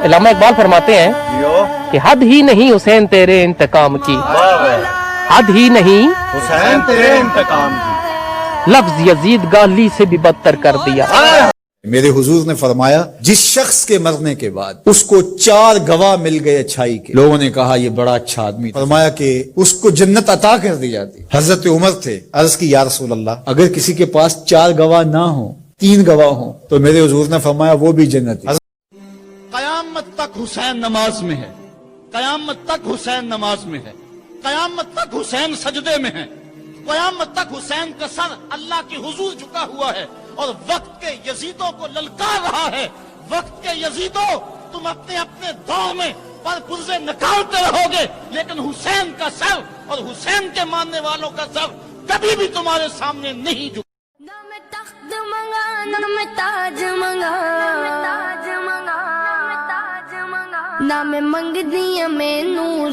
अल्लामा इकबाल फरमाते हैं कि हद ही नहीं हुसैन तेरे इंतकाम की, हद ही नहीं हुसैन तेरे इंतकाम की, लफ्ज यजीद गाली से भी बदतर कर दिया। मेरे हुजूर ने फरमाया जिस शख्स के मरने के बाद उसको 4 गवाह मिल गए अच्छाई के, लोगों ने कहा ये बड़ा अच्छा आदमी था। फरमाया कि उसको जन्नत अता कर दी जाती। हजरत उमर थे, अर्ज की या रसूल अल्लाह, अगर किसी के पास 4 गवाह ना हो, 3 गवाह हो, तो मेरे हुजूर ने फरमाया वो भी जन्नती। कयामत तक हुसैन नमाज में है, कयामत तक हुसैन नमाज में है, कयामत तक हुसैन सजदे में है, कयामत तक हुसैन का सर अल्लाह के हुजूर झुका हुआ है और वक्त के यजीदों को ललकार रहा है। वक्त के यजीदों, तुम अपने अपने दौर में पर पुर्जे निकालते रहोगे, लेकिन हुसैन का सर और हुसैन के मानने वालों का सर कभी भी तुम्हारे सामने नहीं झुका। ना मैं तख्त मंगा, ना मैं ताज मंगा, ना मैं मंगदी मैनू